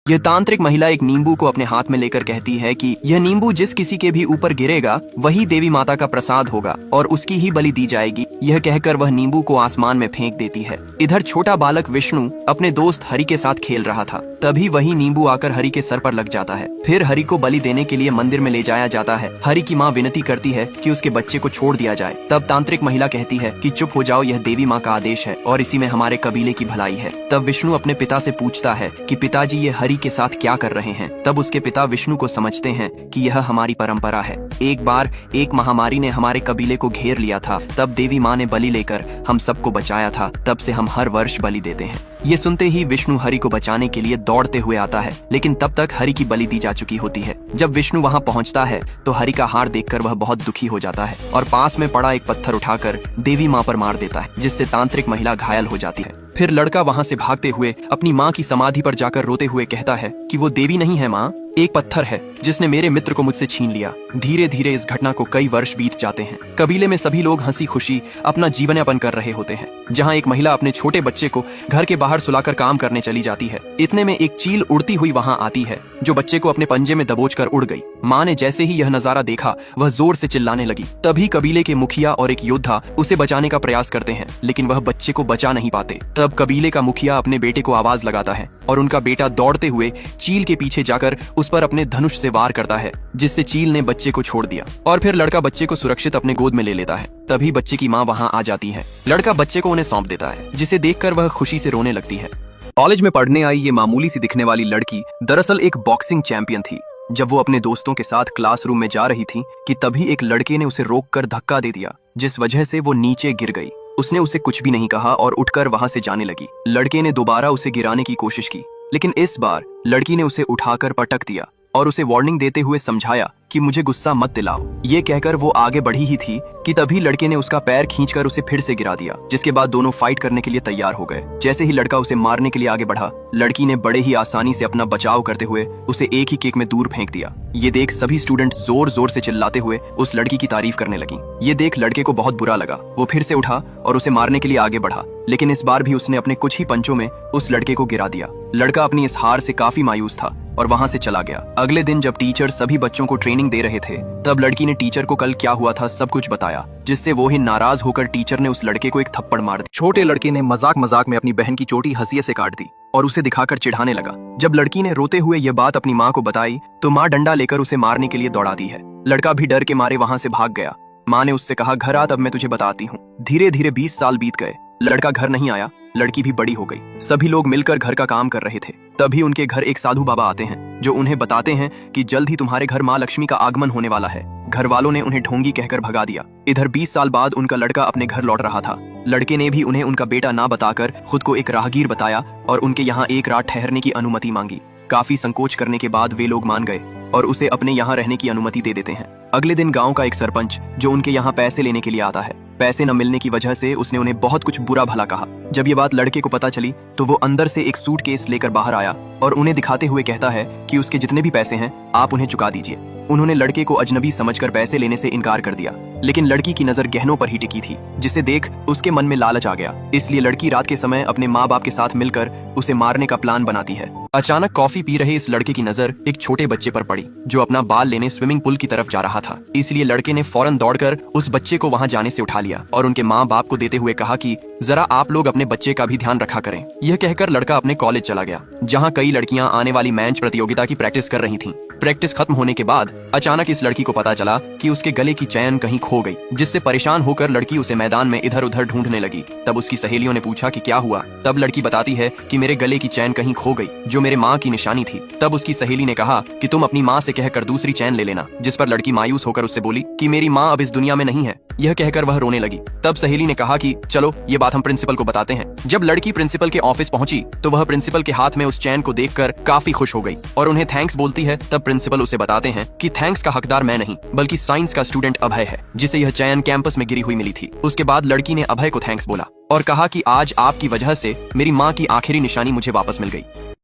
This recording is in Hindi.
यह तांत्रिक महिला एक नींबू को अपने हाथ में लेकर कहती है कि यह नींबू जिस किसी के भी ऊपर गिरेगा वही देवी माता का प्रसाद होगा और उसकी ही बलि दी जाएगी। यह कहकर वह नींबू को आसमान में फेंक देती है। इधर छोटा बालक विष्णु अपने दोस्त हरि के साथ खेल रहा था। तभी वही नींबू आकर हरि के सर पर लग जाता है। फिर हरि को बलि देने के लिए मंदिर में ले जाया जाता है। हरि की माँ विनती करती है कि उसके बच्चे को छोड़ दिया जाए। तब तांत्रिक महिला कहती है कि चुप हो जाओ, यह देवी माँ का आदेश है और इसी में हमारे कबीले की भलाई है। तब विष्णु अपने पिता से पूछता है कि पिताजी ये हरि के साथ क्या कर रहे हैं। तब उसके पिता विष्णु को समझते हैं कि यह हमारी परंपरा है। एक बार एक महामारी ने हमारे कबीले को घेर लिया था, तब देवी माँ ने बलि लेकर हम सबको बचाया था। तब से हम हर वर्ष बलि देते हैं। ये सुनते ही विष्णु हरि को बचाने के लिए दौड़ते हुए आता है, लेकिन तब तक हरि की बलि दी जा चुकी होती है। जब विष्णु वहां पहुंचता है तो हरि का हार देखकर वह बहुत दुखी हो जाता है और पास में पड़ा एक पत्थर उठाकर देवी माँ पर मार देता है, जिससे तांत्रिक महिला घायल हो जाती है। फिर लड़का वहां से भागते हुए अपनी माँ की समाधि पर जाकर रोते हुए कहता है कि वो देवी नहीं है माँ, एक पत्थर है जिसने मेरे मित्र को मुझसे छीन लिया। धीरे धीरे इस घटना को कई वर्ष बीत जाते हैं। कबीले में सभी लोग हंसी खुशी अपना जीवन यापन कर रहे होते हैं। जहां एक महिला अपने छोटे बच्चे को घर के बाहर सुलाकर काम करने चली जाती है। इतने में एक चील उड़ती हुई वहां आती है जो बच्चे को अपने पंजे में दबोचकर उड़ गई। माँ ने जैसे ही यह नजारा देखा वह जोर से चिल्लाने लगी। तभी कबीले के मुखिया और एक योद्धा उसे बचाने का प्रयास करते हैं, लेकिन वह बच्चे को बचा नहीं पाते। तब कबीले का मुखिया अपने बेटे को आवाज लगाता है और उनका बेटा दौड़ते हुए चील के पीछे जाकर उस पर अपने धनुष से वार करता है, जिससे चील ने बच्चे को छोड़ दिया और फिर लड़का बच्चे को सुरक्षित अपने गोद में ले लेता है। तभी बच्चे की माँ वहां आ जाती है। लड़का बच्चे को उन्हें सौंप देता है, जिसे देखकर वह खुशी से रोने लगती है। कॉलेज में पढ़ने आई ये मामूली सी दिखने वाली लड़की दरअसल एक बॉक्सिंग चैंपियन थी। जब वो अपने दोस्तों के साथ क्लासरूम में जा रही थी कि तभी एक लड़के ने उसे रोककर धक्का दे दिया, जिस वजह से वो नीचे गिर गई। उसने उसे कुछ भी नहीं कहा और उठकर वहां से जाने लगी। लड़के ने दोबारा उसे गिराने की कोशिश की, लेकिन इस बार लड़की ने उसे उठाकर पटक दिया और उसे वार्निंग देते हुए समझाया कि मुझे गुस्सा मत दिलाओ। ये कहकर वो आगे बढ़ी ही थी कि तभी लड़के ने उसका पैर खींचकर उसे फिर से गिरा दिया, जिसके बाद दोनों फाइट करने के लिए तैयार हो गए। जैसे ही लड़का उसे मारने के लिए आगे बढ़ा, लड़की ने बड़े ही आसानी से अपना बचाव करते हुए उसे एक ही किक में दूर फेंक दिया। ये देख सभी स्टूडेंट जोर जोर से चिल्लाते हुए उस लड़की की तारीफ करने लगी। ये देख लड़के को बहुत बुरा लगा। वो फिर से उठा और उसे मारने के लिए आगे बढ़ा, लेकिन इस बार भी उसने अपने कुछ ही पंचों में उस लड़के को गिरा दिया। लड़का अपनी इस हार से काफी मायूस था और वहां से चला गया। अगले दिन जब टीचर सभी बच्चों को ट्रेनिंग दे रहे थे, तब लड़की ने टीचर को कल क्या हुआ था सब कुछ बताया, जिससे वो ही नाराज होकर टीचर ने उस लड़के को एक थप्पड़ मार दी। छोटे लड़के ने मजाक मजाक में अपनी बहन की चोटी हंसिये से काट दी और उसे दिखाकर चिढ़ाने लगा। जब लड़की ने रोते हुए यह बात अपनी माँ को बताई तो माँ डंडा लेकर उसे मारने के लिए दौड़ा दी है। लड़का भी डर के मारे वहां से भाग गया। माँ ने उससे कहा, घर आ, तब मैं तुझे बताती हूँ। धीरे धीरे 20 साल बीत गए। लड़का घर नहीं आया। लड़की भी बड़ी हो गई। सभी लोग मिलकर घर का काम कर रहे थे। तभी उनके घर एक साधु बाबा आते हैं, जो उन्हें बताते हैं कि जल्द ही तुम्हारे घर माँ लक्ष्मी का आगमन होने वाला है। घर वालों ने उन्हें ढोंगी कहकर भगा दिया। इधर 20 साल बाद उनका लड़का अपने घर लौट रहा था। लड़के ने भी उन्हें उनका बेटा ना बताकर खुद को एक राहगीर बताया और उनके यहाँ एक रात ठहरने की अनुमति मांगी। काफी संकोच करने के बाद वे लोग मान गए और उसे अपने यहाँ रहने की अनुमति दे देते हैं। अगले दिन गांव का एक सरपंच जो उनके यहाँ पैसे लेने के लिए आता है, पैसे न मिलने की वजह से उसने उन्हें बहुत कुछ बुरा भला कहा। जब ये बात लड़के को पता चली तो वो अंदर से एक सूटकेस लेकर बाहर आया और उन्हें दिखाते हुए कहता है कि उसके जितने भी पैसे हैं आप उन्हें चुका दीजिए। उन्होंने लड़के को अजनबी समझकर पैसे लेने से इनकार कर दिया, लेकिन लड़की की नजर गहनों पर ही टिकी थी, जिसे देख उसके मन में लालच आ गया। इसलिए लड़की रात के समय अपने माँ बाप के साथ मिलकर उसे मारने का प्लान बनाती है। अचानक कॉफी पी रहे इस लड़के की नजर एक छोटे बच्चे पर पड़ी, जो अपना बाल लेने स्विमिंग पूल की तरफ जा रहा था। इसलिए लड़के ने फौरन दौड़कर उस बच्चे को वहां जाने से उठा लिया और उनके माँ बाप को देते हुए कहा कि जरा आप लोग अपने बच्चे का भी ध्यान रखा करें। यह कहकर लड़का अपने कॉलेज चला गया, जहाँ कई लड़कियां आने वाली मैच प्रतियोगिता की प्रैक्टिस कर रही थीं। प्रैक्टिस खत्म होने के बाद अचानक इस लड़की को पता चला कि उसके गले की चैन कहीं खो गई, जिससे परेशान होकर लड़की उसे मैदान में इधर उधर ढूंढने लगी। तब उसकी सहेलियों ने पूछा कि क्या हुआ। तब लड़की बताती है कि मेरे गले की चैन कहीं खो गई, जो मेरे माँ की निशानी थी। तब उसकी सहेली ने कहा कि तुम अपनी माँ से कहकर दूसरी चैन ले लेना, जिस पर लड़की मायूस होकर उससे बोली कि मेरी माँ अब इस दुनिया में नहीं है। यह कहकर वह रोने लगी। तब सहेली ने कहा कि चलो ये बात हम प्रिंसिपल को बताते हैं। जब लड़की प्रिंसिपल के ऑफिस पहुंची तो वह प्रिंसिपल के हाथ में उस चैन को देखकर काफी खुश हो गई और उन्हें थैंक्स बोलती है। तब प्रिंसिपल उसे बताते हैं कि थैंक्स का हकदार मैं नहीं, बल्कि साइंस का स्टूडेंट अभय है, जिसे यह चैन कैंपस में गिरी हुई मिली थी। उसके बाद लड़की ने अभय को थैंक्स बोला और कहा कि आज आपकी वजह से मेरी माँ की आखिरी निशानी मुझे वापस मिल गई।